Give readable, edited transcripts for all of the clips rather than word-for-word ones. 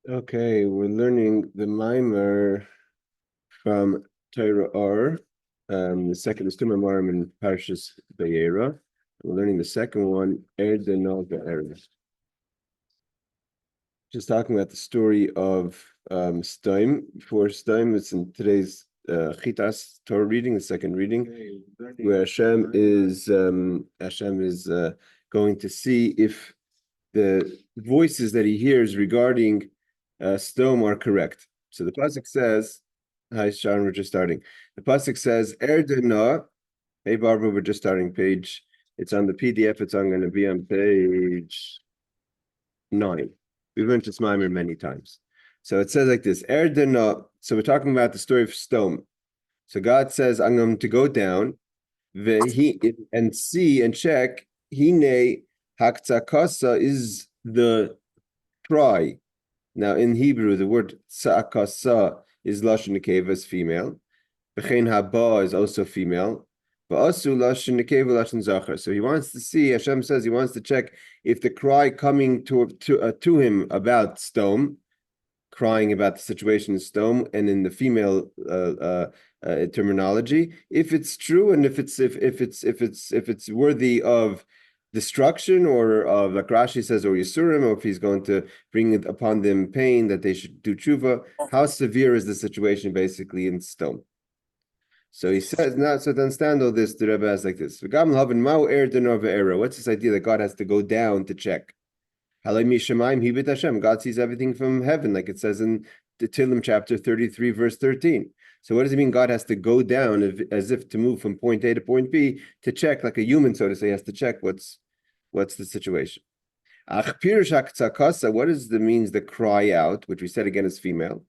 Okay, we're learning the Mammar from Torah Or. The second is two Mammarim in Parshas Vayera. We're learning the second one, the Erev. Just talking about the story of Stoim. Before Stoim, it's in today's Chitas Torah reading, the second reading, where Hashem is going to see if the voices that he hears regarding Stom are correct. So the pasuk says, "Hi, Sharon, we're just starting." The pasuk says, "Erdena." Hey, Barbara, we're just starting page. It's on the PDF. It's going to be on page 9. We've learned this mimer many times. So it says like this: Erdena. So we're talking about the story of Stom. So God says, "I'm going to go down, and see and check. Hine haktsakasa is the cry." Now, in Hebrew, the word tzakasa is lashon nekeva, is female. B'chein haba is also female. Ba'asu lashon nekeva lashon zachar. So he wants to see. Hashem says he wants to check if the cry coming to him about Stom, crying about the situation in Stom, and in the female terminology, if it's true and if it's worthy of destruction, or of, like Rashi says, or Yisurim, or if he's going to bring it upon them pain that they should do tshuva. How severe is the situation basically in Stom? So he says, now, so to understand all this, the Rebbe has like this. What's this idea that God has to go down to check? God sees everything from heaven, like it says in the Tehillim chapter 33, verse 13. So what does it mean God has to go down as if to move from point A to point B to check, like a human, so to say, has to check what's the situation? What is the means the cry out, which we said again is female?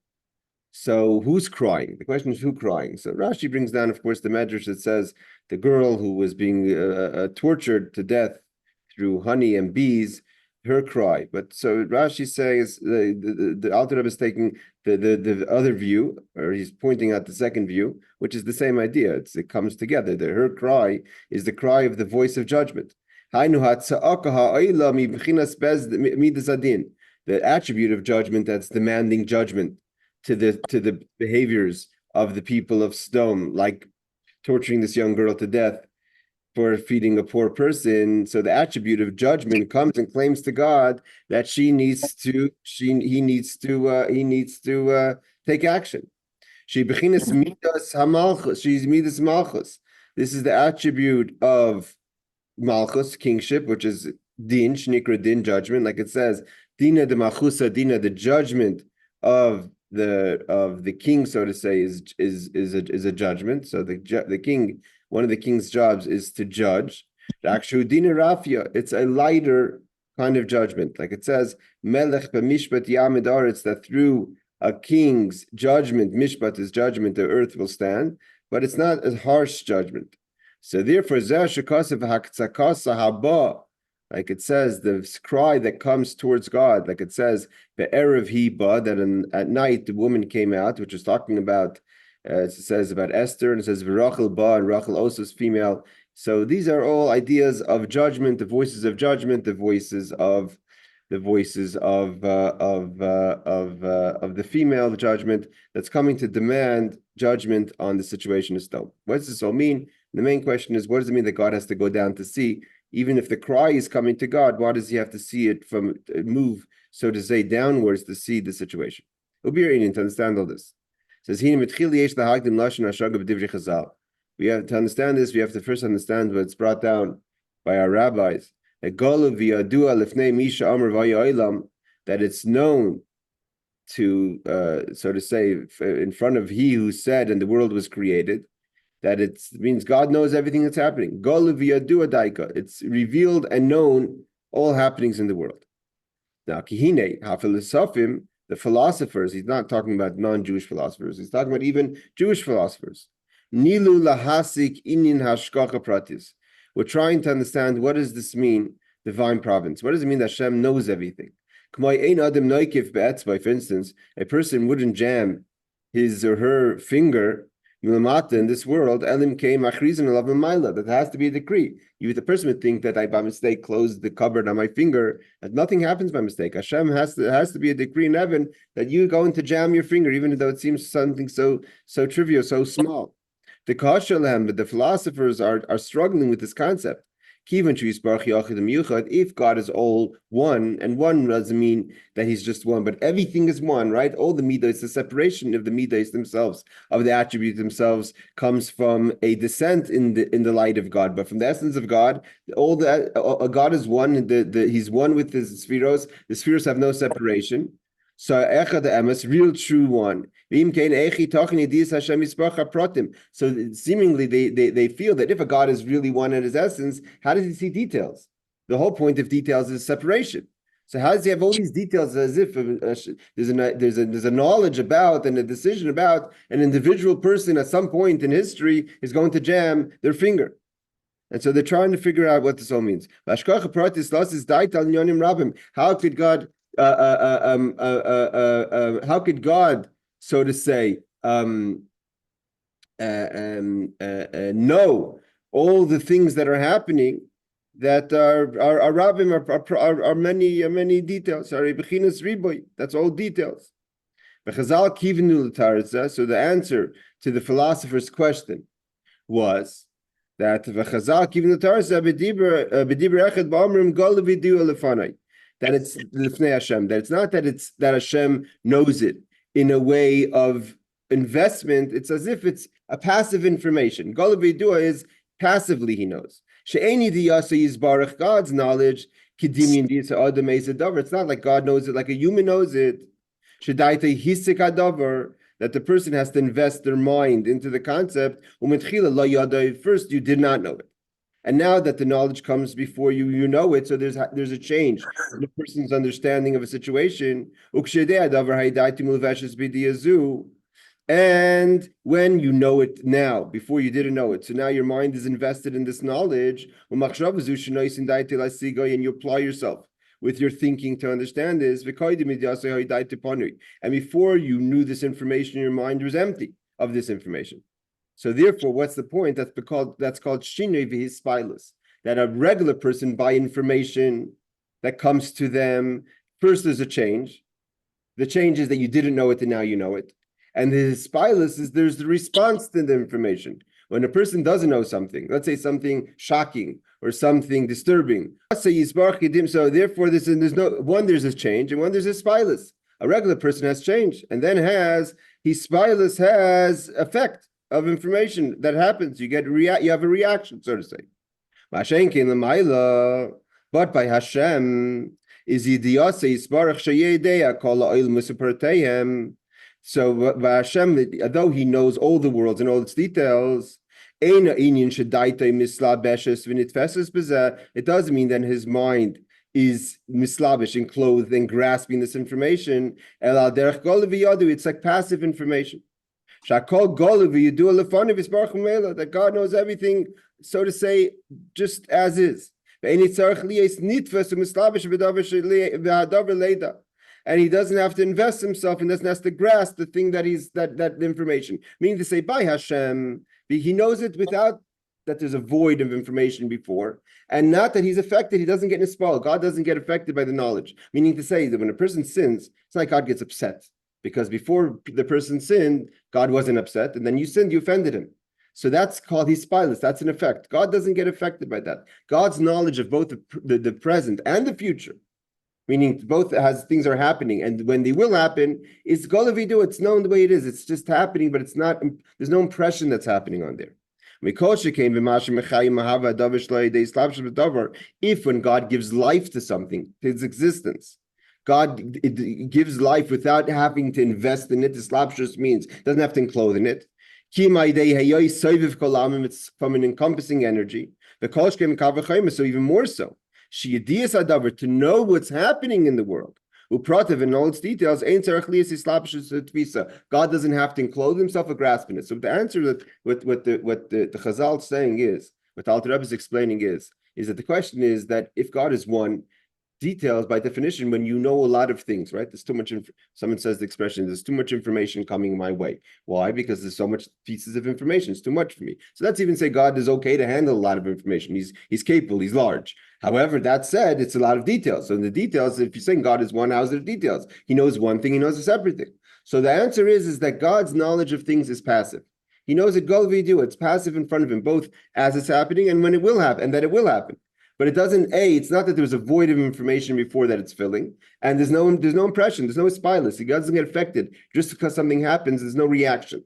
So who's crying? The question is who crying? So Rashi brings down, of course, the medrash that says the girl who was being tortured to death through honey and bees, her cry. But so Rashi says the Alter Rebbe is taking the other view, or he's pointing out the second view, which is the same idea. It comes together. Her cry is the cry of the voice of judgment. The attribute of judgment that's demanding judgment to the behaviors of the people of Sodom, like torturing this young girl to death for feeding a poor person. So the attribute of judgment comes and claims to God that he needs to take action. She's midas malchus. This is the attribute of malchus, kingship, which is din, shnikra din, judgment. Like it says, dina de malchusa dina, the judgment of the king, so to say, is a judgment. So the king, one of the king's jobs is to judge. It's a lighter kind of judgment. Like it says, melech b'mishpat yamid aretz, that through a king's judgment, mishpat is judgment, the earth will stand, but it's not a harsh judgment. So therefore, like it says, the cry that comes towards God, like it says, the erev hiba, that at night the woman came out, which is talking about, it says about Esther, and it says v'rachel ba, and Rachel also is female. So these are all ideas of judgment, the voices of judgment, the voices of the female judgment that's coming to demand judgment on the situation of Sodom. What does this all mean? The main question is, what does it mean that God has to go down to see? Even if the cry is coming to God, why does he have to see it move, so to say, downwards to see the situation? It'll be very to understand all this. It says, we have to understand this, we have to first understand what's brought down by our rabbis. That it's known to, so to say, in front of he who said, and the world was created, that it means God knows everything that's happening. It's revealed and known all happenings in the world. Now, the philosophers, he's not talking about non-Jewish philosophers, he's talking about even Jewish philosophers. Nilu lahasik inin hashgacha pratis. We're trying to understand, what does this mean, divine providence? What does it mean that Hashem knows everything? For instance, a person wouldn't jam his or her finger in this world, Elim came Achrizin Alav Maila, that has to be a decree. The person would think that I by mistake closed the cupboard on my finger, that nothing happens by mistake. Hashem has to be a decree in heaven that you going to jam your finger, even though it seems something so trivial, so small. The Kashalem, but the philosophers are struggling with this concept. If God is all one, and one doesn't mean that he's just one, but everything is one, right? All the midas, the separation of the midas themselves, of the attributes themselves, comes from a descent in the light of God. But from the essence of God, God is one. He's one with his spheros. The spheros have no separation. So Echad Emes, real true one. So seemingly they feel that if a God is really one in his essence, how does he see details? The whole point of details is separation. So how does he have all these details as if there's a knowledge about and a decision about an individual person at some point in history is going to jam their finger? And so they're trying to figure out what this all means. Hashgacha Pratit, how could God how could God, so to say, know all the things that are happening that are Rabbim are many details. That's all details. So the answer to the philosopher's question was that that it's Lifnei Hashem, that it's not that Hashem knows it in a way of investment. It's as if it's a passive information. Gol v'yidua is passively he knows. She'eni diyasa yizbarach, God's knowledge, kidimin diyasa adam eis adavar. It's not like God knows it like a human knows it. Shedaita hisik adavar, that the person has to invest their mind into the concept. U'metchila lo yadai, first you did not know it. And now that the knowledge comes before you, you know it. So there's a change in the person's understanding of a situation. And when you know it now, before you didn't know it, so now your mind is invested in this knowledge, and you apply yourself with your thinking to understand this. And before you knew this information, your mind was empty of this information. So therefore, what's the point? That's called shinoi v'his spilus. That a regular person, by information that comes to them, first there's a change. The change is that you didn't know it and now you know it. And the spilus is there's the response to the information. When a person doesn't know something, let's say something shocking or something disturbing, so therefore there's there's a change, and there's a spilus. A regular person has change, and then his spilus has effect of information that happens. You have a reaction, so to say. But by Hashem is so by Hashem, though he knows all the worlds and all its details, it doesn't mean that his mind is mislabish and clothed and grasping this information. It's like passive information. That God knows everything, so to say, just as is. And he doesn't have to invest himself and doesn't have to grasp the thing that information. Meaning to say, by Hashem, he knows it without that there's a void of information before, and not that he's affected. He doesn't get nispal. God doesn't get affected by the knowledge. Meaning to say that when a person sins, it's like God gets upset. Because before the person sinned, God wasn't upset, and then you sinned, you offended him. So that's called his spilus. That's an effect. God doesn't get affected by that. God's knowledge of both the present and the future, meaning both as things are happening, and when they will happen, is golavidu. It's known the way it is. It's just happening, but it's not. There's no impression that's happening on there. If when God gives life to something, to its existence, God gives life without having to invest in it. This lapshus means doesn't have to enclose in it. It's from an encompassing energy. So even more so, to know what's happening in the world. And all its details, God doesn't have to enclose himself or grasp in it. So the answer that what the Chazal is saying is, what Alter Rebbe is explaining is that the question is that if God is one, details, by definition, when you know a lot of things, right? There's too much, someone says the expression, there's too much information coming my way. Why? Because there's so much pieces of information. It's too much for me. So let's even say God is okay to handle a lot of information. He's capable, he's large. However, that said, it's a lot of details. So in the details, if you're saying God is one, how's there details? He knows one thing, he knows a separate thing. So the answer is that God's knowledge of things is passive. He knows it, go do. It's passive in front of him, both as it's happening and when it will happen, and that it will happen. But it doesn't, it's not that there's a void of information before that it's filling, and there's no impression, there's no spyless. He doesn't get affected. Just because something happens, there's no reaction.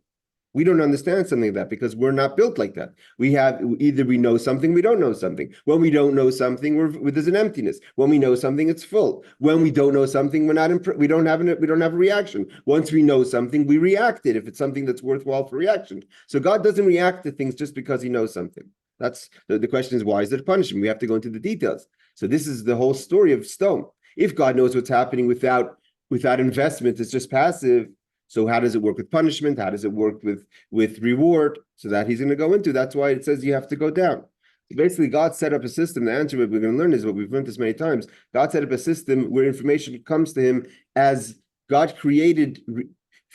We don't understand something like that because we're not built like that. We have either we know something, we don't know something. When we don't know something, there's an emptiness. When we know something, it's full. When we don't know something, we don't have a reaction. Once we know something, we react it if it's something that's worthwhile for reaction. So God doesn't react to things just because he knows something. That's the question is, why is it a punishment? We have to go into the details. So this is the whole story of stone. If God knows what's happening without investment, it's just passive. So how does it work with punishment? How does it work with reward? So that he's going to go into. That's why it says you have to go down. Basically, God set up a system. The answer what we're going to learn is what we've learned this many times. God set up a system where information comes to him as God created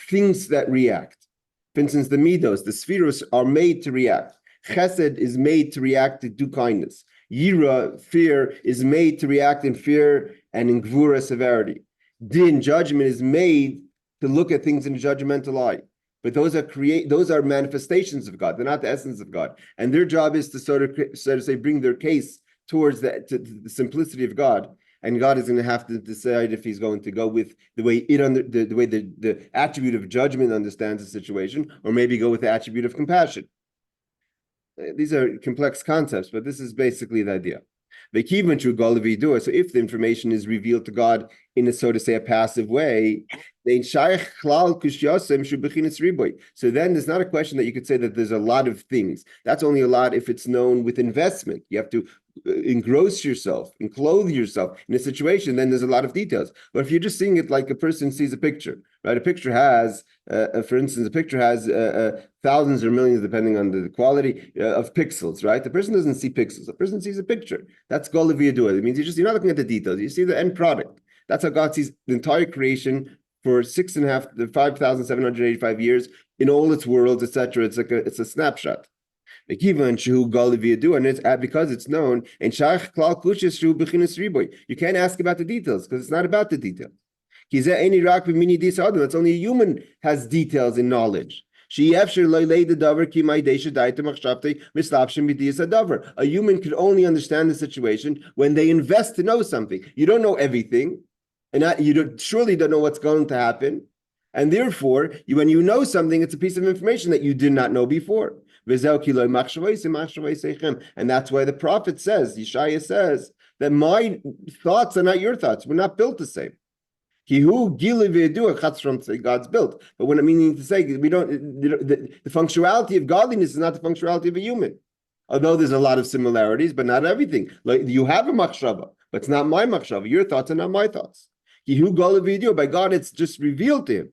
things that react. For instance, the midos, the spheros are made to react. Chesed is made to react to do kindness. Yira, fear, is made to react in fear and in gvura, severity. Din, judgment, is made to look at things in a judgmental eye. But those are manifestations of God. They're not the essence of God. And their job is to sort of say, bring their case towards to the simplicity of God. And God is going to have to decide if he's going to go with the way the attribute of judgment understands the situation, or maybe go with the attribute of compassion. These are complex concepts, but this is basically the idea. So if the information is revealed to God in a, so to say, a passive way, then so then there's not a question that you could say that there's a lot of things. That's only a lot if it's known with investment. You have to engross yourself and clothe yourself in a situation, then there's a lot of details. But if you're just seeing it like a person sees a picture, right? A picture has, for instance, a picture has thousands or millions, depending on the quality of pixels, right? The person doesn't see pixels. The person sees a picture. That's Gola V'yadua. It means you're not looking at the details. You see the end product. That's how God sees the entire creation for 5,785 years in all its worlds, etc. It's a snapshot. And it's because it's known, and you can't ask about the details because it's not about the details. That's only a human has details in knowledge. A human could only understand the situation when they invest to know something. You don't know everything, and surely don't know what's going to happen. And therefore, when you know something, it's a piece of information that you did not know before. And that's why the prophet says, Yeshaya says, that my thoughts are not your thoughts. We're not built the same. God's built. But what I'm meaning to say, the functionality of godliness is not the functionality of a human. Although there's a lot of similarities, but not everything. Like you have a machshava, but it's not my machshava. Your thoughts are not my thoughts. By God, it's just revealed to him.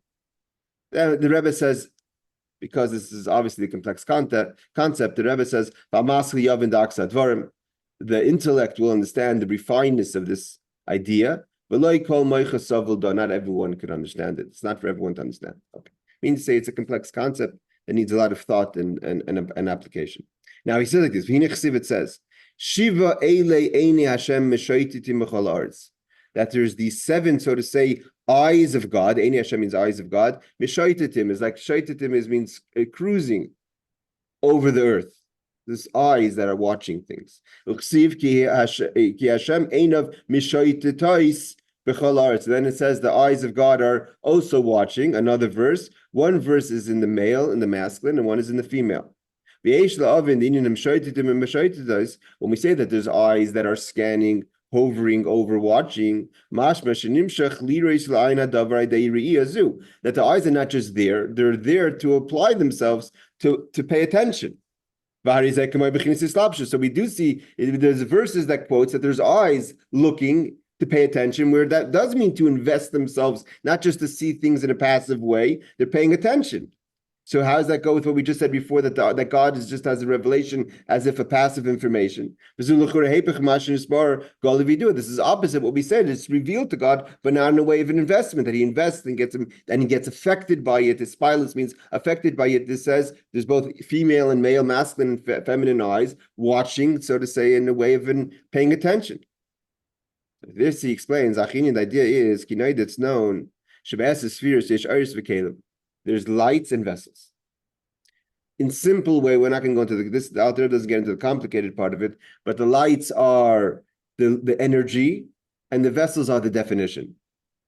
The Rebbe says, because this is obviously a complex concept, the Rebbe says, the intellect will understand the refinedness of this idea, but not everyone could understand it. It's not for everyone to understand. Okay. I mean to say it's a complex concept that needs a lot of thought and application. Now he says like this, it says, Shiva Eile Eini Hashem Meshoititim B'chol Haaretz, that there's these seven, so to say, eyes of God. Eini Hashem means eyes of God. Meshoititim is like, shoititim means cruising over the earth. There's eyes that are watching things. Ki Hashem einav mishoititois b'chol haaretz. Then it says the eyes of God are also watching. Another verse. One verse is in the male, in the masculine, and one is in the female. When we say that there's eyes that are scanning, hovering over, watching, that the eyes are not just there, they're there to apply themselves to pay attention. So we do see, there's verses that quotes that there's eyes looking to pay attention, where that does mean to invest themselves, not just to see things in a passive way, they're paying attention. So how does that go with what we just said before, that God is just as a revelation, as if a passive information? This is opposite what we said. It's revealed to God, but not in a way of an investment, that he invests and he gets affected by it. This pilus means affected by it. This says there's both female and male, masculine and feminine eyes watching, so to say, in a way of paying attention. This he explains. The idea is it's known. There's lights and vessels. In simple way, we're not going to go into this. The author doesn't get into the complicated part of it, but the lights are the energy, and the vessels are the definition.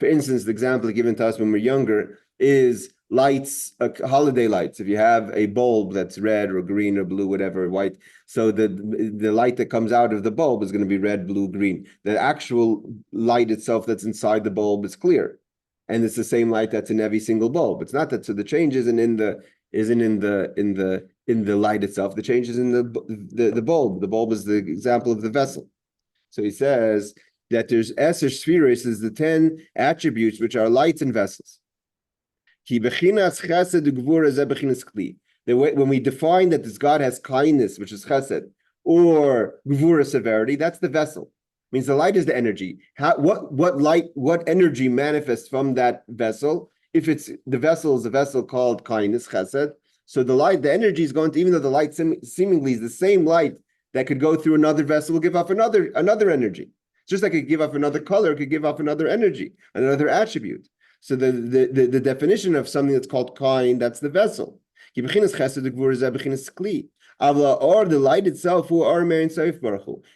For instance, the example given to us when we're younger is lights, holiday lights. If you have a bulb that's red or green or blue, whatever, white, so the light that comes out of the bulb is going to be red, blue, green. The actual light itself that's inside the bulb is clear, and it's the same light that's in every single bulb. It's not that. So the change isn't in the light itself. The change is in the bulb. The bulb is the example of the vessel. So he says that there's Eser Spheres is the 10 attributes which are lights and vessels. When we define that this God has kindness, which is chesed, or gvura, severity, that's the vessel. Means the light is the energy. What energy manifests from that vessel? If it's the vessel is a vessel called kindness, chesed, so the energy is going to, even though the light seemingly is the same light that could go through another vessel, will give off another energy. Just like it could give off another color, it could give off another energy, another attribute. So the definition of something that's called kind, that's the vessel. Or the light itself,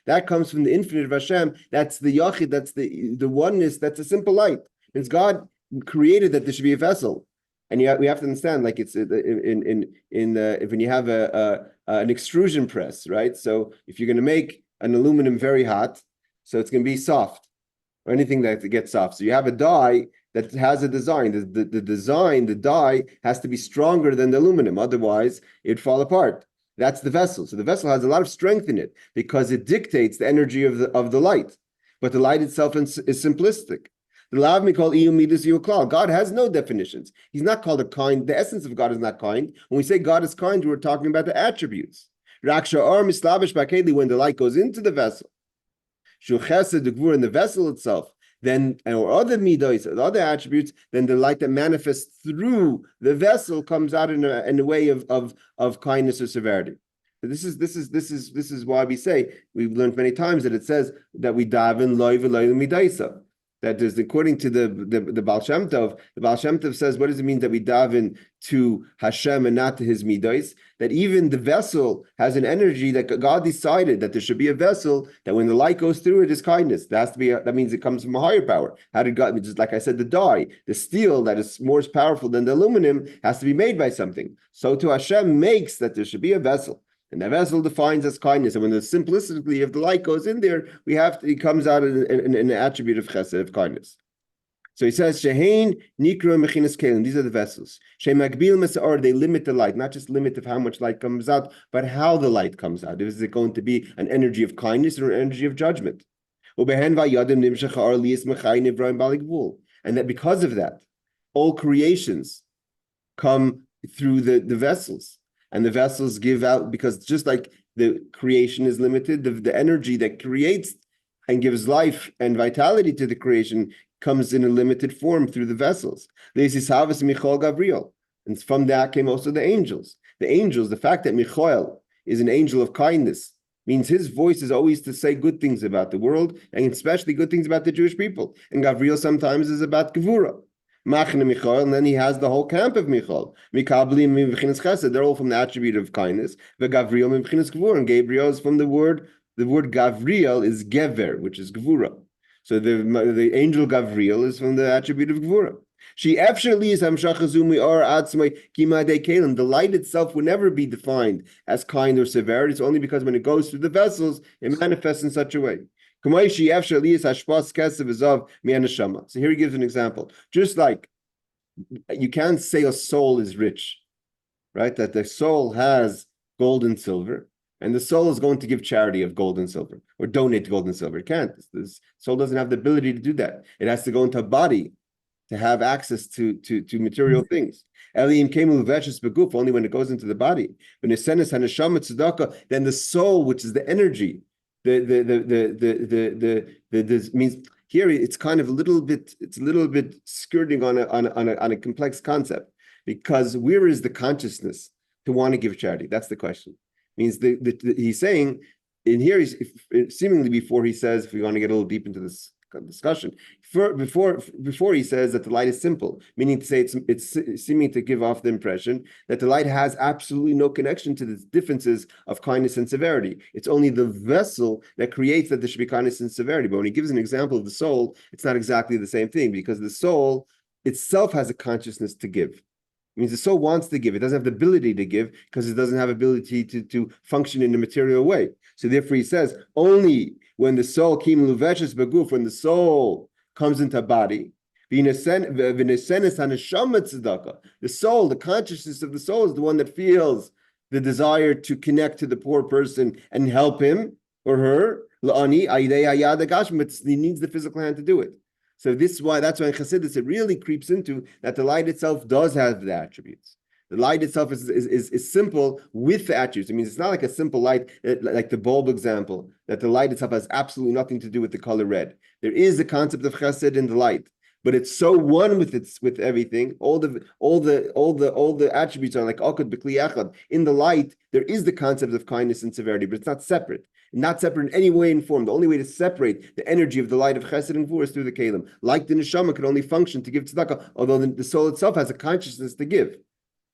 that comes from the infinite of Hashem. That's the Yachid, that's the oneness, that's a simple light. It's God created that there should be a vessel. And we have to understand, like it's when you have an extrusion press, right? So if you're going to make an aluminum very hot, so it's going to be soft, or anything that gets soft. So you have a die that has a design. The die has to be stronger than the aluminum, otherwise it'd fall apart. That's the vessel. So the vessel has a lot of strength in it because it dictates the energy of the light. But the light itself is simplistic. The lav me call God has no definitions. He's not called a kind. The essence of God is not kind. When we say God is kind, we're talking about the attributes. Raksha or mislavish bakeli, when the light goes into the vessel. Shu chesed gvur in the vessel itself, then or other midos, other attributes, then the light that manifests through the vessel comes out in a way of kindness or severity. This is why we say, we've learned many times that it says that we daven loy v'loy midaisa. That is, according to the Baal Shem Tov, the Baal Shem Tov says, what does it mean that we daven to Hashem and not to his midos? That even the vessel has an energy that God decided that there should be a vessel, that when the light goes through it is kindness. That has to be, that means it comes from a higher power. How did God, just like I said, the die, the steel that is more powerful than the aluminum has to be made by something. So to Hashem makes that there should be a vessel. And the vessel defines as kindness. And when the simplicity of the light goes in there, it comes out in an attribute of chesed, of kindness. So he says, Shehein, Nikro, Mechinas Kelim, these are the vessels. Shemagbil Mesa'or, they limit the light, not just limit of how much light comes out, but how the light comes out. Is it going to be an energy of kindness or an energy of judgment? And that because of that, all creations come through the vessels. And the vessels give out, because just like the creation is limited, the energy that creates and gives life and vitality to the creation comes in a limited form through the vessels. This is Havas Michael Gabriel. And from that came also the angels. The angels, the fact that Michael is an angel of kindness, means his voice is always to say good things about the world, and especially good things about the Jewish people. And Gabriel sometimes is about Gevura. Machne Michael, and then he has the whole camp of Michael. They're all from the attribute of kindness. And Gabriel is from the word Gavriel is Gever, which is Gvura. So the angel Gavriel is from the attribute of Gvura. The light itself will never be defined as kind or severity. It's only because when it goes through the vessels, it manifests in such a way. So here he gives an example. Just like you can't say a soul is rich, right? That the soul has gold and silver, and the soul is going to give charity of gold and silver or donate gold and silver. It can't. The soul doesn't have the ability to do that. It has to go into a body to have access to material things. Only when it goes into the body. Then the soul, which is the energy, the means here it's kind of a little bit skirting on a complex concept, because where is the consciousness to want to give charity? That's the question. Means he's saying in here, seemingly before he says, if we want to get a little deep into this discussion, before he says that the light is simple, meaning to say it's seeming to give off the impression that the light has absolutely no connection to the differences of kindness and severity. It's only the vessel that creates that there should be kindness and severity. But when he gives an example of the soul, it's not exactly the same thing, because the soul itself has a consciousness to give. It means the soul wants to give. It doesn't have the ability to give because it doesn't have ability to function in a material way. So therefore he says, only when the soul when the soul comes into a body, the soul, the consciousness of the soul, is the one that feels the desire to connect to the poor person and help him or her. But he needs the physical hand to do it. So that's why in Chassidus it really creeps into that the light itself does have the attributes. The light itself is simple with the attributes. It means it's not like a simple light, like the bulb example, that the light itself has absolutely nothing to do with the color red. There is the concept of chesed in the light, but it's so one with everything. All the attributes are like akad b'kli echad. In the light, there is the concept of kindness and severity, but it's not separate. Not separate in any way and form. The only way to separate the energy of the light of chesed and gvura is through the kelim. Like the neshama can only function to give tzedakah, although the soul itself has a consciousness to give.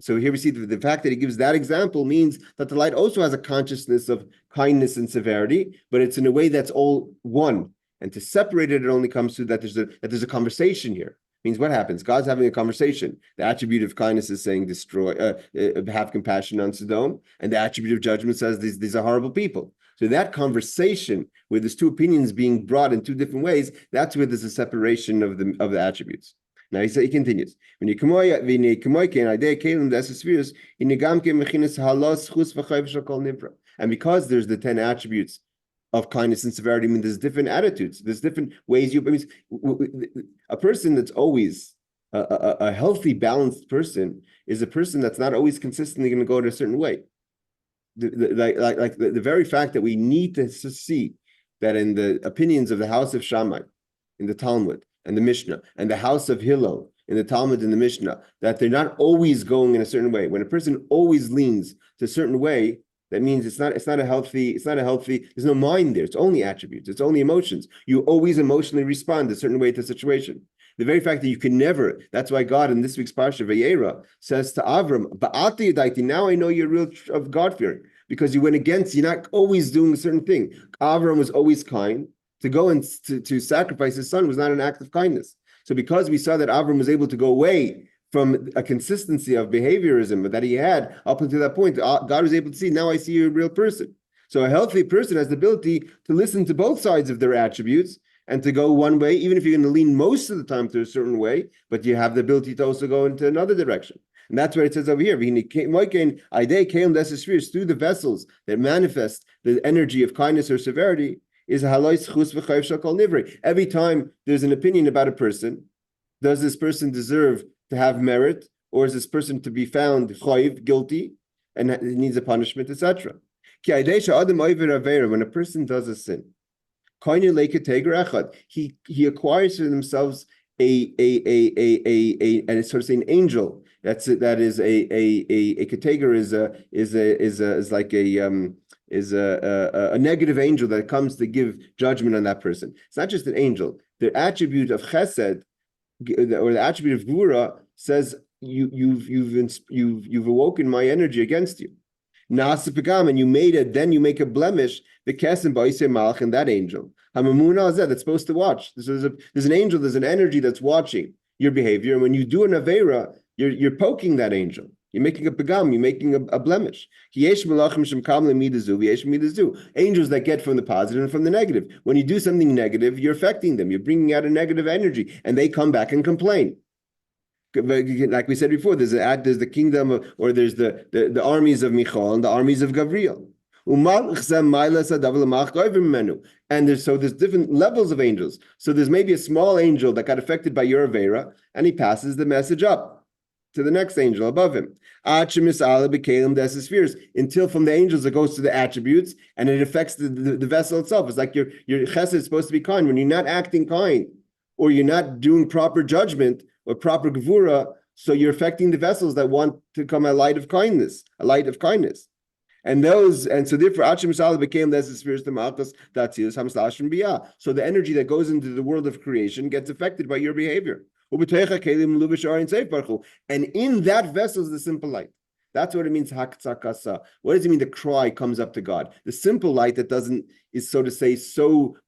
So here we see the fact that he gives that example means that the light also has a consciousness of kindness and severity, but it's in a way that's all one. And to separate it, it only comes to that there's a conversation here. It means what happens? God's having a conversation. The attribute of kindness is saying destroy, have compassion on Sodom, and the attribute of judgment says these are horrible people. So that conversation where there's two opinions being brought in two different ways, that's where there's a separation of the attributes. Now he continues. And because there's the 10 attributes of kindness and severity, I mean, there's different attitudes, there's different ways a person that's always a healthy, balanced person is a person that's not always consistently going to go in a certain way. The very fact that we need to see that in the opinions of the house of Shammai, in the Talmud, and the Mishnah, and the house of Hillel in the Talmud and the Mishnah, that they're not always going in a certain way. When a person always leans to a certain way, that means it's not a healthy, there's no mind there. It's only attributes, it's only emotions. You always emotionally respond a certain way to a situation. The very fact that you can never, that's why God in this week's Parsha Vayera says to Avram, Ba'ati Yadaiti, now I know you're real of God-fearing, because you went against, you're not always doing a certain thing. Avram was always kind. To go and to sacrifice his son was not an act of kindness. So because we saw that Avram was able to go away from a consistency of behaviorism that he had up until that point, God was able to see, now I see you're a real person. So a healthy person has the ability to listen to both sides of their attributes and to go one way, even if you're going to lean most of the time to a certain way, but you have the ability to also go into another direction. And that's what it says over here. Through the vessels that manifest the energy of kindness or severity, is halois chus v'chayv shel kol nivri. Every time there's an opinion about a person, does this person deserve to have merit, or is this person to be found chayv, guilty, and needs a punishment, etc. When a person does a sin, he acquires for themselves a sort of say an angel. That is a category is a negative angel that comes to give judgment on that person. It's not just an angel. The attribute of chesed or the attribute of gvura says you've awoken my energy against you. And you make a blemish. The kesem ba'isei malach and that angel. Hamamuna that's supposed to watch. There's an angel. There's an energy that's watching your behavior. And when you do an avera, you're poking that angel. You're making a pagam, you're making a blemish. Angels that get from the positive and from the negative. When you do something negative, you're affecting them. You're bringing out a negative energy, and they come back and complain. Like we said before, there's the kingdom or there's the armies of Michal and the armies of Gabriel. And there's different levels of angels. So there's maybe a small angel that got affected by your Avera, and he passes the message up to the next angel above him. Until from the angels it goes to the attributes, and it affects the vessel itself. It's like your chesed is supposed to be kind. When you're not acting kind, or you're not doing proper judgment or proper gevura, so you're affecting the vessels that want to come a light of kindness. And so therefore, Achim Salah became less spheres to Malchus, Datsius, Hamslashim Biyah. So the energy that goes into the world of creation gets affected by your behavior. And in that vessel is the simple light. That's what it means, haktsakasa. What does it mean the cry comes up to God? The simple light that is so to say,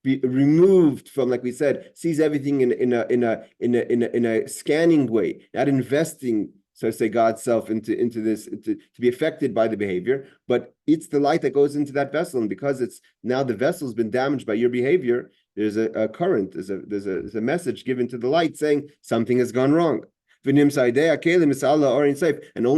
removed from, like we said, sees everything in a scanning way, not investing, so to say, God's self into this to be affected by the behavior, but it's the light that goes into that vessel, and because it's now the vessel's been damaged by your behavior, there's a current, there's a message given to the light saying something has gone wrong. And only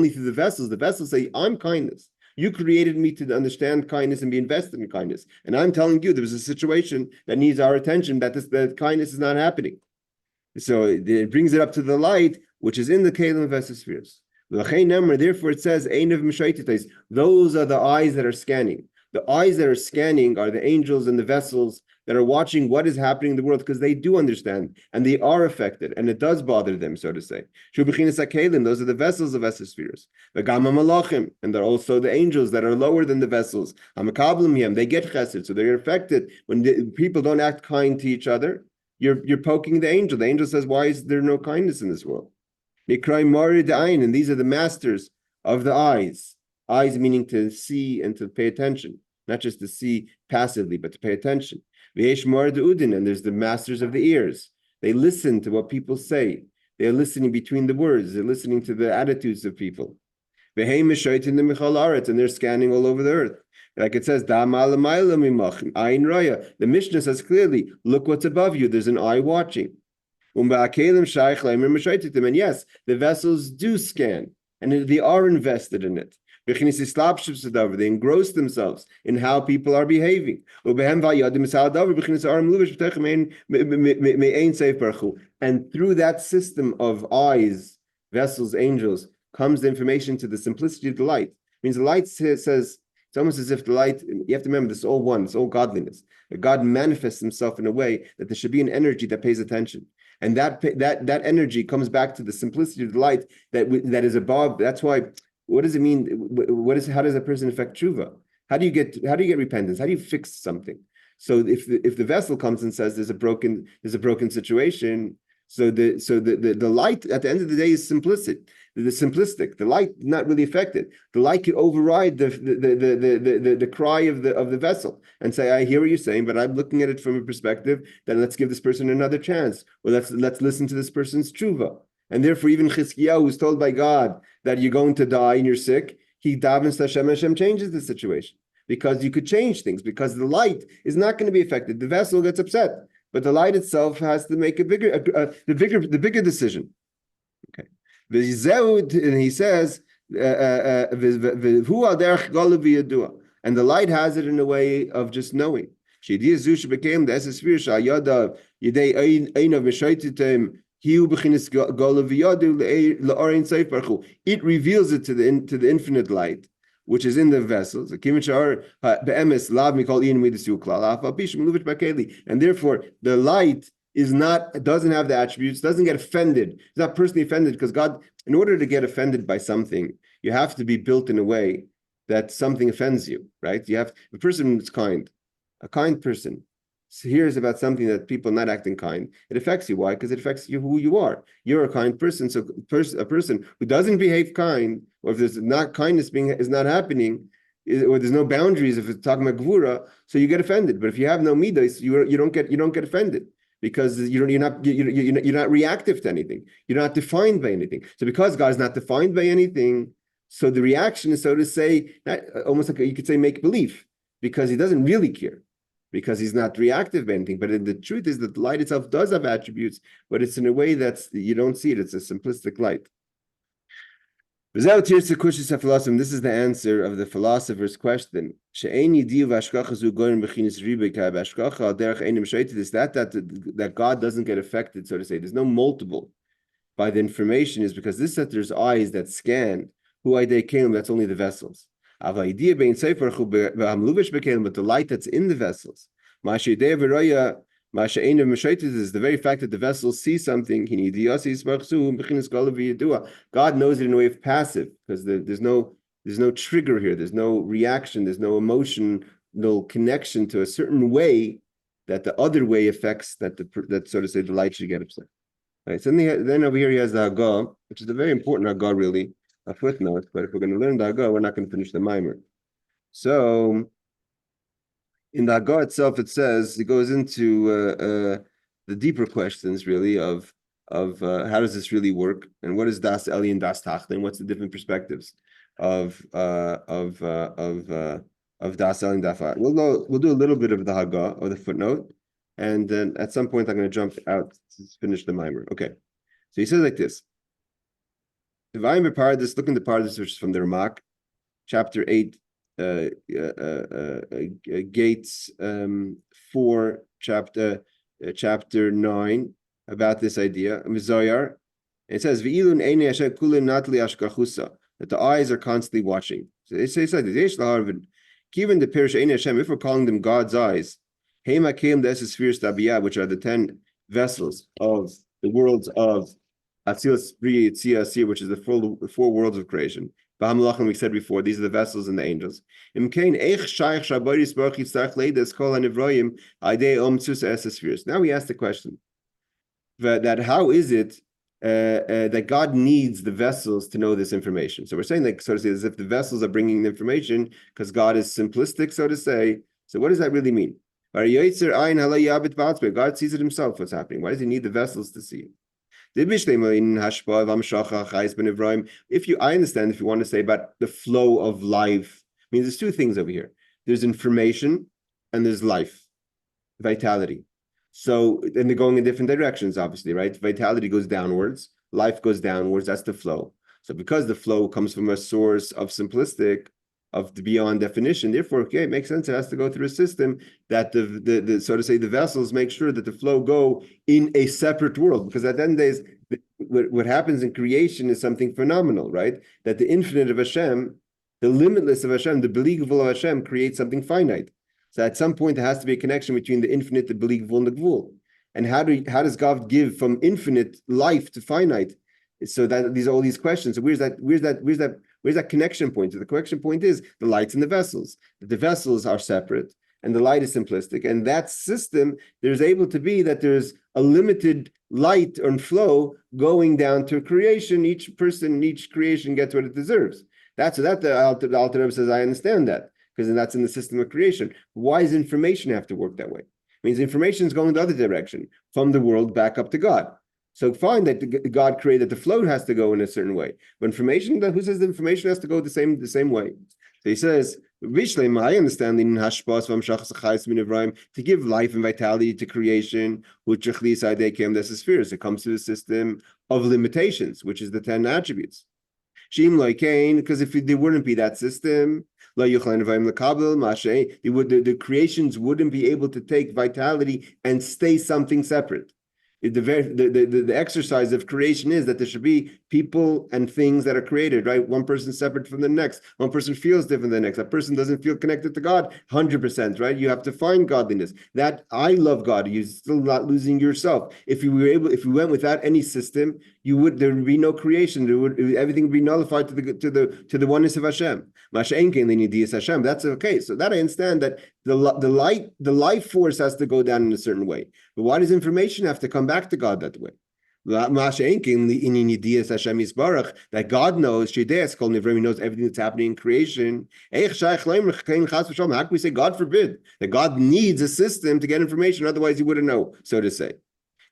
through the vessels say, I'm kindness. You created me to understand kindness and be invested in kindness. And I'm telling you, there was a situation that needs our attention, that kindness is not happening. So it brings it up to the light, which is in the Kelim vessel spheres. Therefore it says, those are the eyes that are scanning. The eyes that are scanning are the angels and the vessels that are watching what is happening in the world, because they do understand and they are affected, and it does bother them, so to say. Those are the vessels of spheres. And they're also the angels that are lower than the vessels. They get chesed, so they're affected when people don't act kind to each other. You're poking the angel. The angel says, why is there no kindness in this world? And these are the masters of the eyes. Eyes meaning to see and to pay attention, not just to see passively, but to pay attention. And there's the masters of the ears. They listen to what people say. They're listening between the words. They're listening to the attitudes of people. And they're scanning all over the earth. Like it says, the Mishnah says clearly, look what's above you. There's an eye watching. And yes, the vessels do scan, and they are invested in it. They engross themselves in how people are behaving. And through that system of eyes, vessels, angels, comes the information to the simplicity of the light. It means the light says, it's almost as if the light, you have to remember, this is all one, it's all godliness. God manifests himself in a way that there should be an energy that pays attention. And that energy comes back to the simplicity of the light that is above. That's why, what does it mean? How does a person affect tshuva? How do you get repentance? How do you fix something? So if the vessel comes and says there's a broken situation, so the light at the end of the day is simplistic. The light not really affected. The light could override the cry of the vessel and say, I hear what you're saying, but I'm looking at it from a perspective that let's give this person another chance, or let's listen to this person's tshuva. And therefore, even Chizkiyahu, who's told by God that you're going to die and you're sick, he davens to Hashem, and Hashem changes the situation, because you could change things, because the light is not going to be affected. The vessel gets upset, but the light itself has to make the bigger decision. Okay, and he says, and the light has it in a way of just knowing. It reveals it to the infinite light, which is in the vessels. And therefore, the light doesn't have the attributes, doesn't get offended. It's not personally offended, because God, in order to get offended by something, you have to be built in a way that something offends you, right? A person is kind. A kind person hears about something that people are not acting kind, it affects you. Why? Because it affects you, who you are. You're a kind person. So a person who doesn't behave kind, or if there's not kindness is not happening, or there's no boundaries, if it's talking about gvura, so you get offended. But if you have no midas, you don't get offended, because you're not reactive to anything. You're not defined by anything. So because God is not defined by anything, so the reaction is, so to say, almost like you could say make believe, because he doesn't really care, because he's not reactive by anything. But the truth is that the light itself does have attributes, but it's in a way that's, you don't see it. It's a simplistic light. This is the answer of the philosopher's question. That God doesn't get affected, so to say. There's no multiple by the information is because this that there's eyes that scan who they came, that's only the vessels. But the light that's in the vessels. Is the very fact that the vessels see something. God knows it in a way of passive, because there's no trigger here, there's no reaction, there's no emotion, no connection to a certain way that the other way affects that so to say the light should get upset. Right. So then over here he has the Hagah, which is a very important Hagah, really, a footnote. But if we're going to learn the Hagah, we're not going to finish the Mammar. So in the Hagah itself, it says it goes into the deeper questions, really, of how does this really work, and what is Das Eli and Das Tachtin? What's the different perspectives of Das Eli and Das Tachtin? We'll do a little bit of the Hagah or the footnote. And then at some point, I'm going to jump out to finish the Mammar. Okay. So he says like this. Divine Paradis, look in the Paradis, which is from the Ramak, chapter 8, Gates 4, chapter 9, about this idea. Zoyar. It says, that the eyes are constantly watching. So it says like this. Given the Pirish Ein Hashem, if we're calling them God's eyes, which are the 10 vessels of the worlds of Atzilus, Bri, Yitzia, Asir, which is the four worlds of creation. We said before, these are the vessels and the angels. Now we ask the question that how is it that God needs the vessels to know this information? So we're saying, like, so to say, as if the vessels are bringing the information because God is simplistic, so to say. So what does that really mean? God sees it himself, what's happening. Why does he need the vessels to see it? I understand if you want to say about the flow of life, I mean, there's two things over here. There's information and there's life, vitality. So, and they're going in different directions, obviously, right? Vitality goes downwards, life goes downwards, that's the flow. So because the flow comes from a source of simplistic, of the beyond definition, therefore, okay, it makes sense. It has to go through a system that the so to say the vessels make sure that the flow go in a separate world. Because at the end of the days, what happens in creation is something phenomenal, right? That the infinite of Hashem, the limitless of Hashem, the believable of Hashem creates something finite. So at some point there has to be a connection between the infinite, the believable, and the gvul. And how does God give from infinite life to finite? So that these are all these questions. So where's that connection point? So the connection point is the lights in the vessels. The vessels are separate and the light is simplistic. And that system, there's able to be that there's a limited light and flow going down to creation. Each person, each creation gets what it deserves. The Alter Rebbe says, I understand that, because that's in the system of creation. Why does information have to work that way? It means information is going the other direction, from the world back up to God. So fine that God created the flow has to go in a certain way. But information, who says the information has to go the same way? So he says, my understanding to give life and vitality to creation, it comes to the system of limitations, which is the 10 attributes. Because if there wouldn't be that system, the creations wouldn't be able to take vitality and stay something separate. The exercise of creation is that there should be people and things that are created, right? One person separate from the next. One person feels different than the next. That person doesn't feel connected to God 100%, right? You have to find godliness. That I love God. You're still not losing yourself. If we went without any system, there would be no creation. Everything would be nullified to the oneness of Hashem. That's okay. So that I understand that the life force has to go down in a certain way. But why does information have to come back to God that way? That God knows, he knows everything that's happening in creation. How can we say, God forbid, that God needs a system to get information, otherwise he wouldn't know, so to say.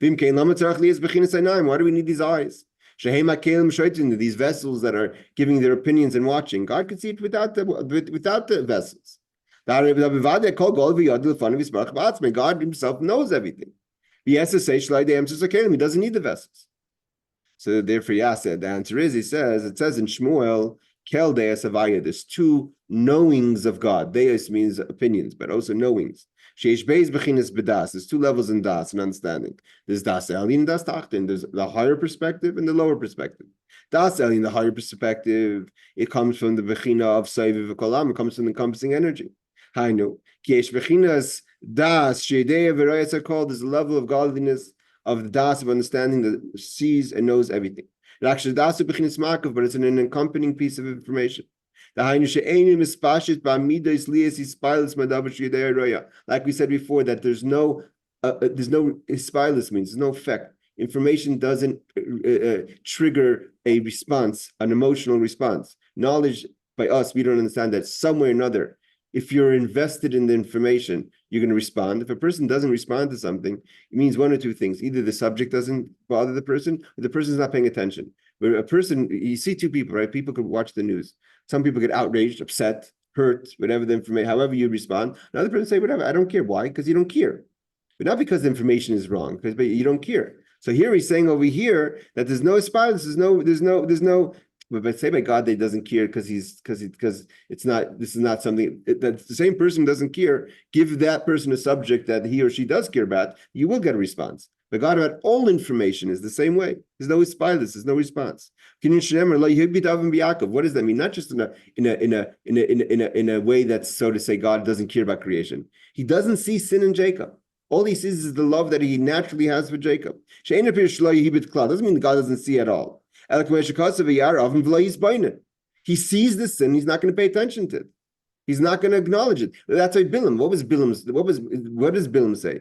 Why do we need these eyes? These vessels that are giving their opinions and watching. God could see it without the vessels. God himself knows everything. He doesn't need the vessels. So therefore, Yaseh, the answer is, it says in Shmuel, Kel Deus Avaya, there's two knowings of God. Deus means opinions, but also knowings. Sheish Beis Bechinas B'das. There's two levels in Das, and understanding. There's Das Elin and Das Tachtin. There's the higher perspective and the lower perspective. Das Elin, the higher perspective, it comes from the Bechina of Saiviv Kolam, it comes from the encompassing energy. Hainu. Kiesh Bechinas Das, Sheidei V'rayas are called, there's a level of godliness, of the das of understanding that sees and knows everything. It actually das bechinas makav, but it's an accompanying piece of information. Like we said before, that there's no ispilus means there's no effect. Information doesn't trigger a response, an emotional response. Knowledge by us, we don't understand that somewhere or another. If you're invested in the information, you're going to respond. If a person doesn't respond to something, it means one or two things. Either the subject doesn't bother the person, or the person's not paying attention. But a person, you see two people, right? People could watch the news. Some people get outraged, upset, hurt, whatever the information, however you respond. Another person say, whatever, I don't care. Why? Because you don't care. But not because the information is wrong, because you don't care. So here he's saying over here that there's no aspirance, there's no. But say by God that he doesn't care because it's not. This is not something that the same person doesn't care. Give that person a subject that he or she does care about, you will get a response. But God about all information is the same way. There's no spilus. There's no response. What does that mean? Not just in a way that's, so to say, God doesn't care about creation. He doesn't see sin in Jacob. All he sees is the love that he naturally has for Jacob. Doesn't mean God doesn't see at all. He sees the sin. He's not going to pay attention to it. He's not going to acknowledge it. That's why Bilam. What does Bilam say?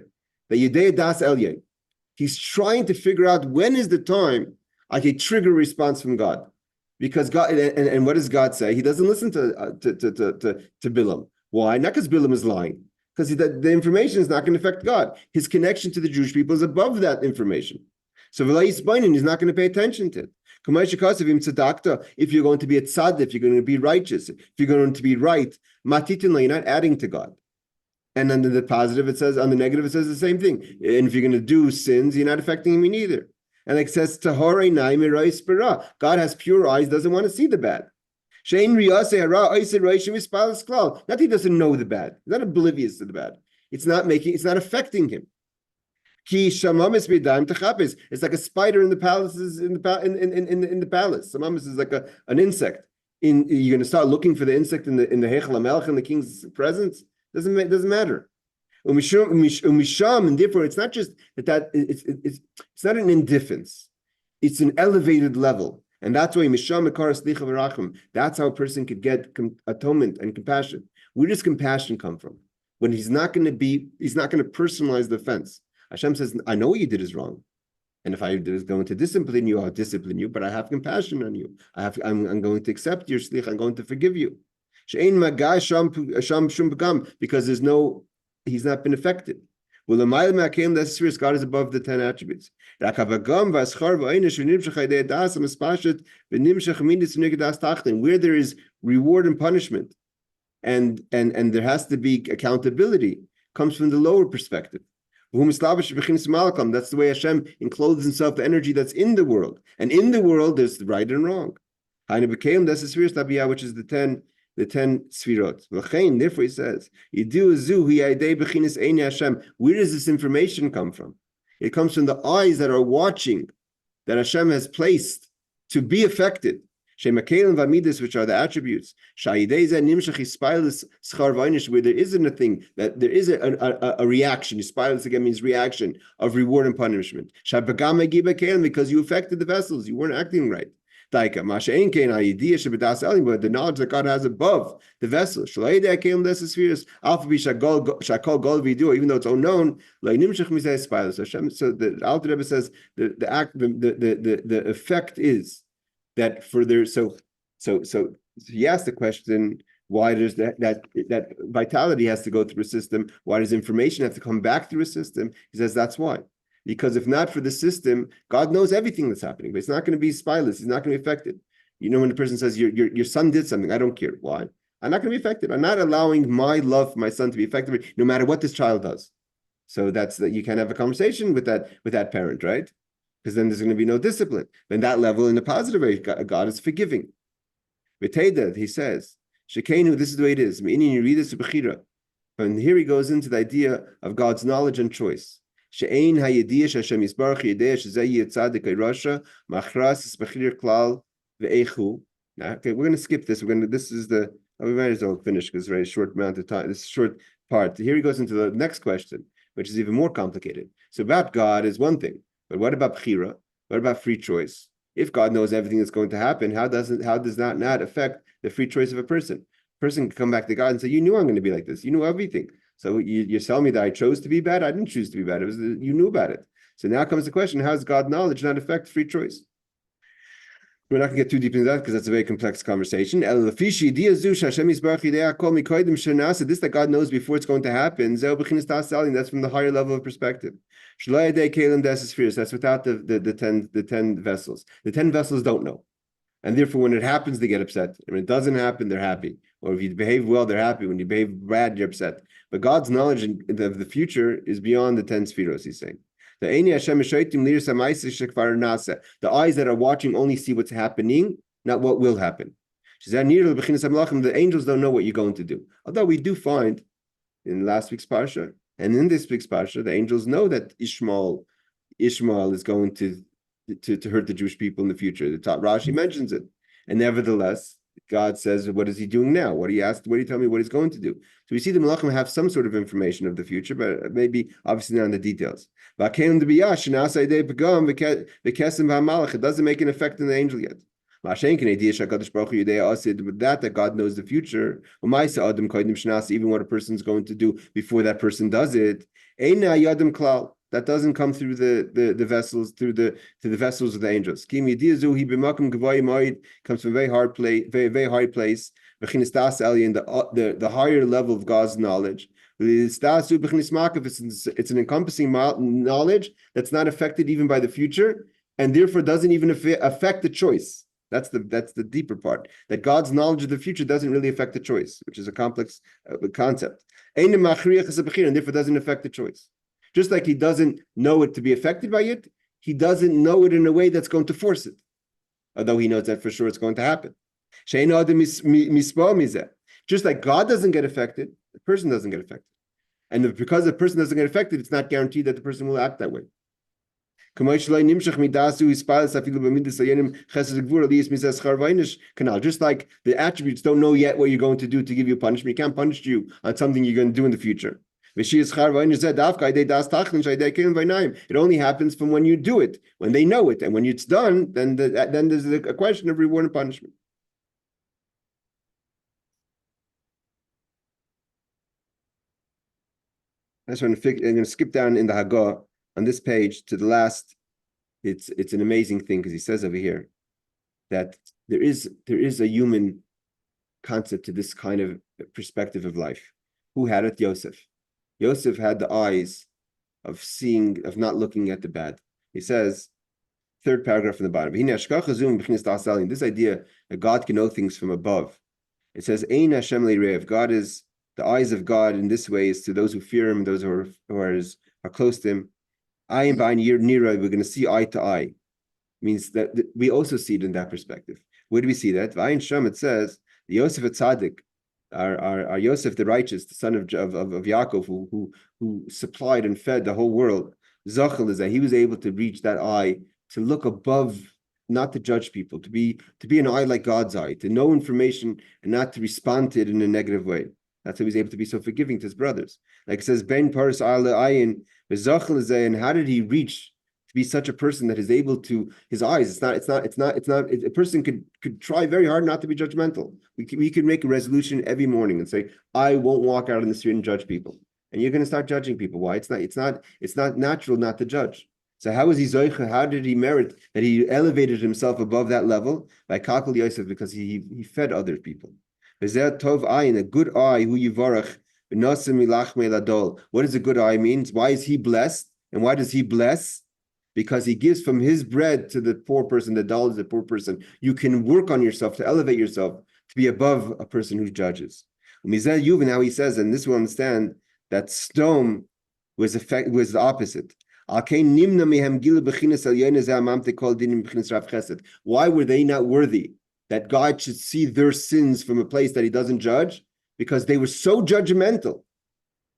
The Yedei Das Elyeh. He's trying to figure out when is the time I can trigger a response from God, because God and what does God say? He doesn't listen to Bilam. Why? Not because Bilam is lying, because the information is not going to affect God. His connection to the Jewish people is above that information. So he's not going to pay attention to it. If you're going to be a tzad, if you're going to be righteous, if you're going to be right, you're not adding to God. And under the positive, it says, on the negative, it says the same thing. And if you're going to do sins, you're not affecting him either. And like it says, God has pure eyes, doesn't want to see the bad. Not that he doesn't know the bad. He's not oblivious to the bad. It's not affecting him. It's like a spider in the palaces in the palace. Samamis is like an insect. You're going to start looking for the insect in the Heichal HaMelech in the king's presence. Doesn't matter. And therefore, it's not just it's not an indifference. It's an elevated level, and that's why that's how a person could get atonement and compassion. Where does compassion come from? When he's not going to personalize the offense. Hashem says, I know what you did is wrong. And if I was going to discipline you, I'll discipline you, but I have compassion on you. I'm going to accept your shlich, I'm going to forgive you. Because he's not been affected. Well, God is above the 10 attributes. Where there is reward and punishment, and there has to be accountability, comes from the lower perspective. That's the way Hashem encloses himself, the energy that's in the world. And in the world, there's right and wrong. Which is the 10 sfirot. Therefore he says, where does this information come from? It comes from the eyes that are watching, that Hashem has placed to be affected. Which are the attributes. Where there isn't a thing, that there is a reaction. Spilus again means reaction of reward and punishment. Because you affected the vessels, you weren't acting right. But the knowledge that God has above the vessel, even though it's unknown, so the Alter Rebbe says the effect is that further. So he asked the question: why does that vitality has to go through a system? Why does information have to come back through a system? He says that's why. Because if not for the system, God knows everything that's happening, but it's not going to be spileless. He's not going to be affected. You know, when the person says, your son did something, I don't care. Why? I'm not going to be affected. I'm not allowing my love for my son to be affected, no matter what this child does. So that's that you can have a conversation with that parent, right? because then there's going to be no discipline. Then that level, in the positive way, God is forgiving. V'teida, he says, Shekenu, this is the way it is. Meaning you read this to Bechira. And here he goes into the idea of God's knowledge and choice. She'ein hayediyah Hashem Yisbarach yediyah shezeh yitzadik Rasha machras bechir klal ve'echu. Okay, we're going to skip this. This is we might as well finish because it's a very short amount of time. This short part. Here he goes into the next question, which is even more complicated. So about God is one thing, but what about bechira? What about free choice? If God knows everything that's going to happen, how does that not affect the free choice of a person? A person can come back to God and say, "You knew I'm going to be like this. You knew everything. So you're telling me that I chose to be bad? I didn't choose to be bad. It was you knew about it." So now comes the question: how does God's knowledge not affect free choice? We're not going to get too deep into that because that's a very complex conversation. This that God knows before it's going to happen, that's from the higher level of perspective. That's without the 10 vessels. The 10 vessels don't know. And therefore, when it happens, they get upset. When it doesn't happen, they're happy. Or if you behave well, they're happy. When you behave bad, you're upset. But God's knowledge of the future is beyond the 10 spheros, he's saying. The eyes that are watching only see what's happening, not what will happen. The angels don't know what you're going to do. Although we do find in last week's parsha and in this week's parsha, the angels know that Ishmael is going to hurt the Jewish people in the future. The top Rashi mentions it. And nevertheless, God says, what is he doing now? What do you tell me what he's going to do? So we see the Malachim have some sort of information of the future, but maybe obviously not in the details. It doesn't make an effect in the angel yet. That God knows the future, even what a person's going to do before that person does it. That doesn't come through the vessels, through the vessels of the angels. Comes from a very hard place, very high place. In the higher level of God's knowledge. It's an encompassing knowledge that's not affected even by the future, and therefore doesn't even affect the choice. That's the deeper part. That God's knowledge of the future doesn't really affect the choice, which is a complex concept. And therefore doesn't affect the choice. Just like he doesn't know it to be affected by it, he doesn't know it in a way that's going to force it. Although he knows that for sure it's going to happen. Just like God doesn't get affected, the person doesn't get affected. And because the person doesn't get affected, it's not guaranteed that the person will act that way. Just like the attributes don't know yet what you're going to do to give you punishment. You can't punish you on something you're going to do in the future. It only happens from when you do it, when they know it, and when it's done, then there's a question of reward and punishment. I'm going to skip down in the Haggadah on this page to the last. It's an amazing thing because he says over here that there is a human concept to this kind of perspective of life. Who had it? Yosef. Yosef had the eyes of not looking at the bad. He says, third paragraph from the bottom. This idea that God can know things from above. It says, Ein Hashem le'rev. God is the eyes of God in this way is to those who fear him, those who are close to him. Ayin b'ayin nira, we're going to see eye to eye. Means that we also see it in that perspective. Where do we see that? V'ayin Shem, it says, the Yosef Tzaddik, our Yosef the righteous, the son of Yaakov, who supplied and fed the whole world. Zachal is that he was able to reach that eye, to look above, not to judge people, to be an eye like God's eye, to know information and not to respond to it in a negative way. That's how he's able to be so forgiving to his brothers. Like it says, Ben Paris Ala Ayin, and how did he reach to be such a person that is able to his eyes? It's not. A person could try very hard not to be judgmental. We could make a resolution every morning and say, I won't walk out in the street and judge people. And you're going to start judging people. Why? It's not natural not to judge. So how was he zoicha? How did he merit that he elevated himself above that level? By Kakal Yosef, because he fed other people. Tov ayin, a good eye, who yivarach, what does a good eye mean? Why is he blessed? And why does he bless? Because he gives from his bread to the poor person, the dollar to the poor person. You can work on yourself to elevate yourself to be above a person who judges. Now he says, and this will understand that Sdom was the opposite. Why were they not worthy that God should see their sins from a place that he doesn't judge? Because they were so judgmental.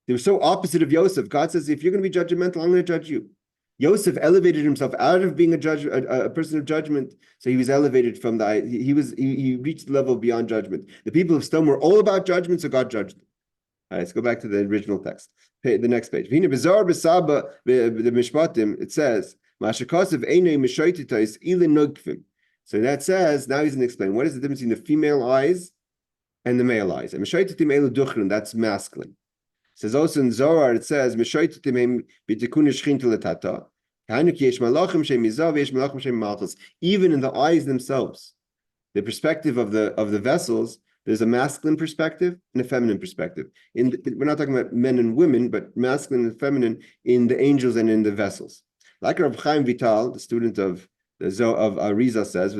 They were so opposite of Yosef. God says, if you're going to be judgmental, I'm going to judge you. Yosef elevated himself out of being a judge, a person of judgment. So he was elevated from he reached the level beyond judgment. The people of Sodom were all about judgment, so God judged them. All right, let's go back to the original text. The next page. The Mishpatim, it says, so that says, now he's going to explain, what is the difference between the female eyes and the male eyes? And that's masculine. It says also in Zohar, it says, even in the eyes themselves, the perspective of the vessels, there's a masculine perspective and a feminine perspective. We're not talking about men and women, but masculine and feminine in the angels and in the vessels. Like Rav Chaim Vital, the student of Arizal says, what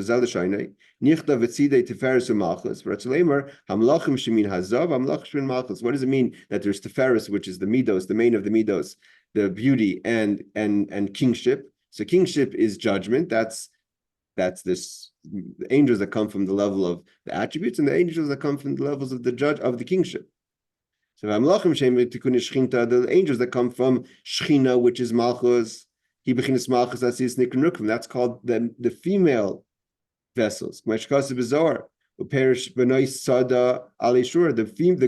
does it mean that there's Tiferes, which is the Midos, the main of the Midos, the beauty and kingship? So kingship is judgment. That's this the angels that come from the level of the attributes, and the angels that come from the levels of the judge of the kingship. So the angels that come from Shechina, which is Malchus, that's called the female vessels. The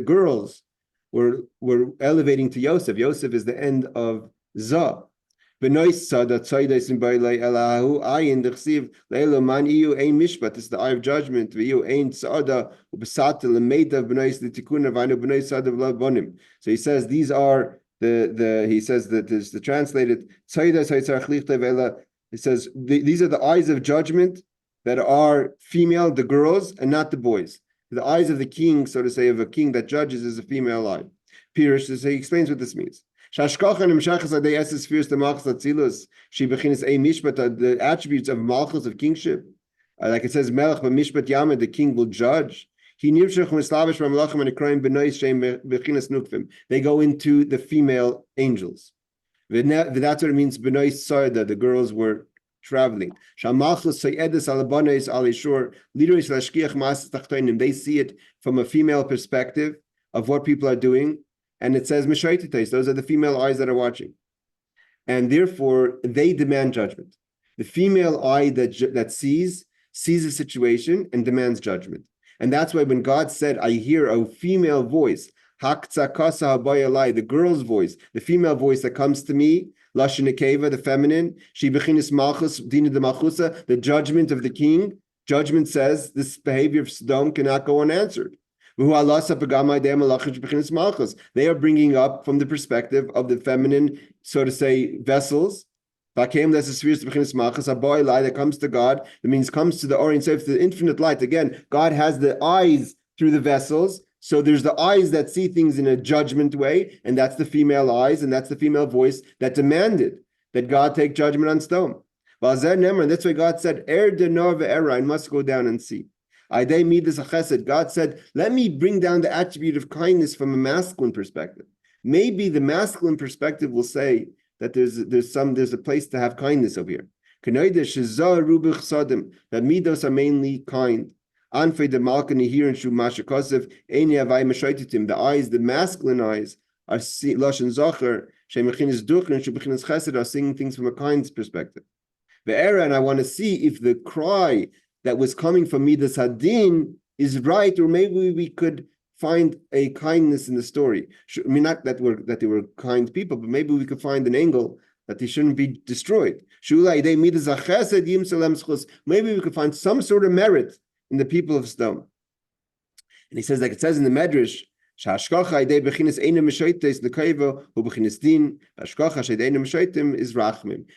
girls were elevating to Yosef. Yosef is the end of Zah. This is the eye of judgment. So he says these are he says that is the translated. He says these are the eyes of judgment that are female, the girls, and not the boys. The eyes of the king, so to say, of a king that judges is a female eye. Pirish, so he explains what this means. The attributes of malchus, of kingship, like it says, Melech b'mishpat yamid, the king will judge. They go into the female angels. That's what it means. The girls were traveling. They see it from a female perspective of what people are doing. And it says, those are the female eyes that are watching. And therefore, they demand judgment. The female eye that sees a situation and demands judgment. And that's why when God said, I hear a female voice, the girl's voice, the female voice that comes to me, Lashon Nekeva, the feminine, the judgment of the king, judgment says this behavior of Sodom cannot go unanswered. They are bringing up from the perspective of the feminine, so to say, vessels. A boy light that comes to God, that means comes to the Orient Seif, the infinite light. Again, God has the eyes through the vessels. So there's the eyes that see things in a judgment way, and that's the female eyes, and that's the female voice that demanded that God take judgment on Sodom. That's why God said, I must go down and see. God said, let me bring down the attribute of kindness from a masculine perspective. Maybe the masculine perspective will say that there's a place to have kindness over here. That midos are mainly kind. The eyes, the masculine eyes, are lashon zacher, are seeing things from a kindness perspective. And I want to see if the cry that was coming from Midas Hadin is right, or maybe we could find a kindness in the story. I mean, not that they were kind people, but maybe we could find an angle that they shouldn't be destroyed. Maybe we could find some sort of merit in the people of Sodom. And he says, like it says in the Medrash,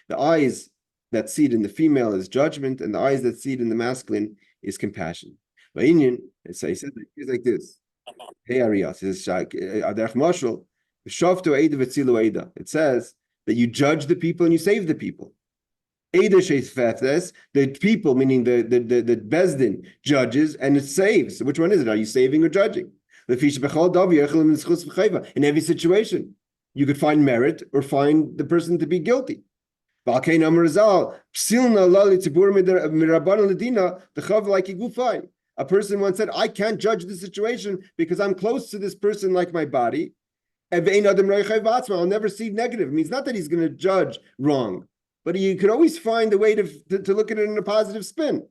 the eyes that see it in the female is judgment, and the eyes that see it in the masculine is compassion. He says like this. Hey Arias, it says that you judge the people and you save the people. The people, meaning the Bezdin, judges and it saves. So which one is it? Are you saving or judging? In every situation, you could find merit or find the person to be guilty. Valkein Amar Zal, Psilna Lali Tibur Mirabban Ladina, the Chav like Igufai. A person once said, I can't judge the situation because I'm close to this person like my body. I'll never see negative. It means not that he's going to judge wrong, but you could always find a way to look at it in a positive spin.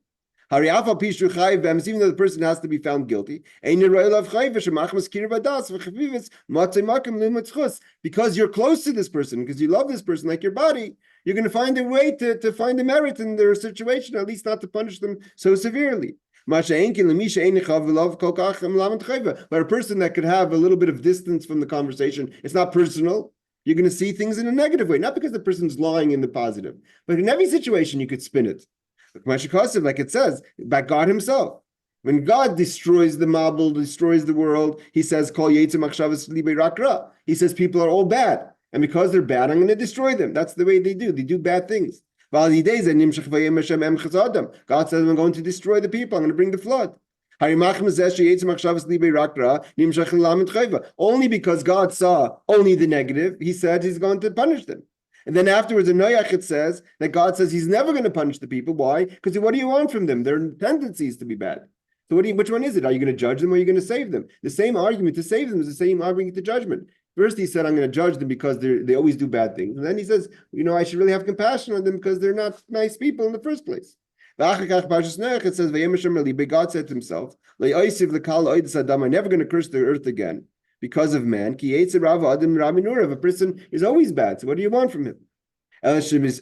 Even though the person has to be found guilty, because you're close to this person, because you love this person like your body, you're going to find a way to find a merit in their situation, at least not to punish them so severely. But a person that could have a little bit of distance from the conversation, it's not personal. You're going to see things in a negative way, not because the person's lying in the positive, but in every situation you could spin it. Like it says, by God himself. When God destroys the Mabul, destroys the world, he says, he says people are all bad. And because they're bad, I'm going to destroy them. That's the way they do. They do bad things. God says, I'm going to destroy the people. I'm going to bring the flood. Only because God saw only the negative, he said he's going to punish them. And then afterwards in Noach it says that God says he's never going to punish the people. Why? Because what do you want from them? Their tendencies to be bad. So which one is it? Are you going to judge them or are you going to save them? The same argument to save them is the same argument to judgment. First he said, I'm going to judge them because they always do bad things. And then he says, I should really have compassion on them because they're not nice people in the first place. It says, God said to himself, I'm never going to curse the earth again because of man. A person is always bad. So what do you want from him? Only because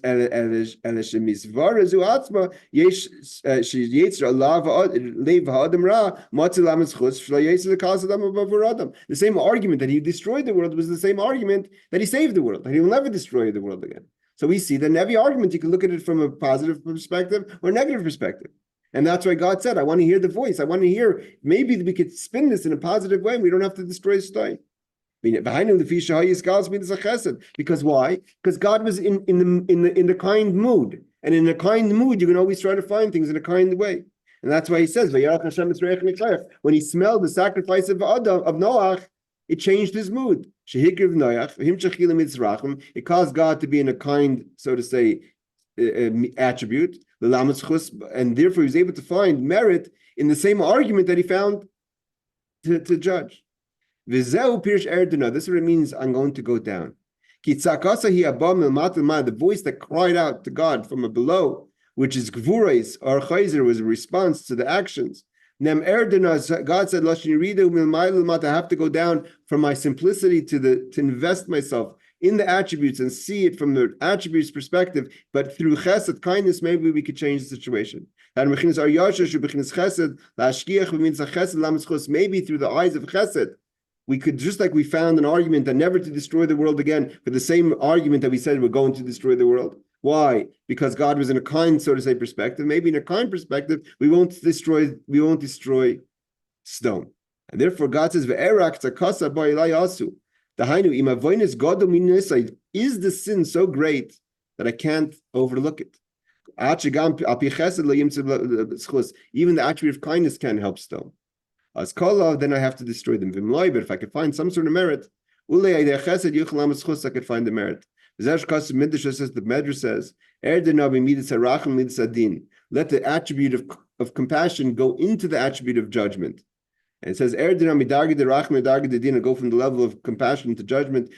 the same argument that he destroyed the world was the same argument that he saved the world, that he will never destroy the world again. So we see that in every argument you can look at it from a positive perspective or a negative perspective. And that's why God said, I want to hear the voice. I want to hear, maybe we could spin this in a positive way and we don't have to destroy Stoi. Because why? Because God was in the kind mood. And in a kind mood, you can always try to find things in a kind way. And that's why he says, when he smelled the sacrifice of Noach, it changed his mood. It caused God to be in a kind, so to say, attribute, and therefore he was able to find merit in the same argument that he found to judge. This is what it means, I'm going to go down. The voice that cried out to God from below, which is gvurais or chayzer, was a response to the actions. God said, I have to go down from my simplicity to invest myself in the attributes and see it from the attributes perspective, but through chesed, kindness, maybe we could change the situation. Maybe through the eyes of chesed, we could, just like we found an argument that never to destroy the world again, for the same argument that we said we're going to destroy the world. Why? Because God was in a kind, so to say, perspective. Maybe in a kind perspective, we won't destroy stone. And therefore God says, is the sin so great that I can't overlook it? Even the attribute of kindness can't help stone. As kol, then I have to destroy them. But if I could find some sort of merit, I could find the merit. Says the Medrash says, let the attribute of compassion go into the attribute of judgment. And it says, go from the level of compassion to judgment.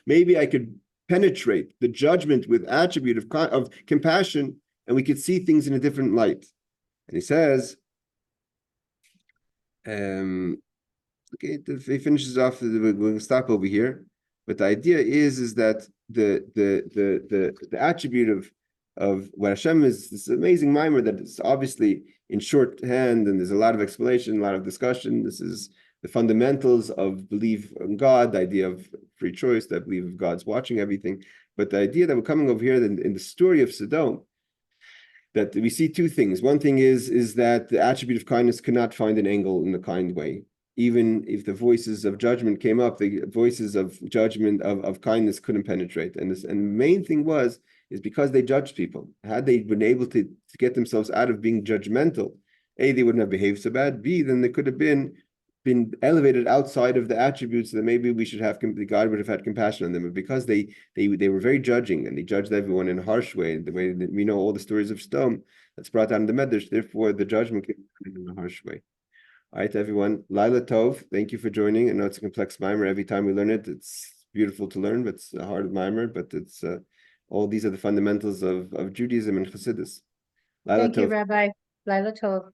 Maybe I could penetrate the judgment with attribute of compassion, and we could see things in a different light. And he says, okay, he finishes off. We're going to stop over here. But the idea is that the attribute of what Hashem is, this amazing Mammar that is obviously in shorthand, and there's a lot of explanation, a lot of discussion. This is the fundamentals of belief in God, the idea of free choice, that belief of God's watching everything. But the idea that we're coming over here in the story of Sodom, that we see two things. One thing is that the attribute of kindness cannot find an angle in the kind way. Even if the voices of judgment came up, the voices of judgment of kindness couldn't penetrate. And the main thing is because they judged people. Had they been able to get themselves out of being judgmental, A, they wouldn't have behaved so bad. B, then they could have been been elevated outside of the attributes that maybe we should have, God would have had compassion on them. But because they were very judging, and they judged everyone in a harsh way, the way that we know all the stories of Sdom that's brought down in the Medrash, therefore the judgment came in a harsh way. All right, everyone. Laila Tov, thank you for joining. I know it's a complex mimer. Every time we learn it, it's beautiful to learn, but it's a hard mimer. But it's all these are the fundamentals of Judaism and Chassidus. Laila Thank you, Tov. Rabbi. Laila Tov.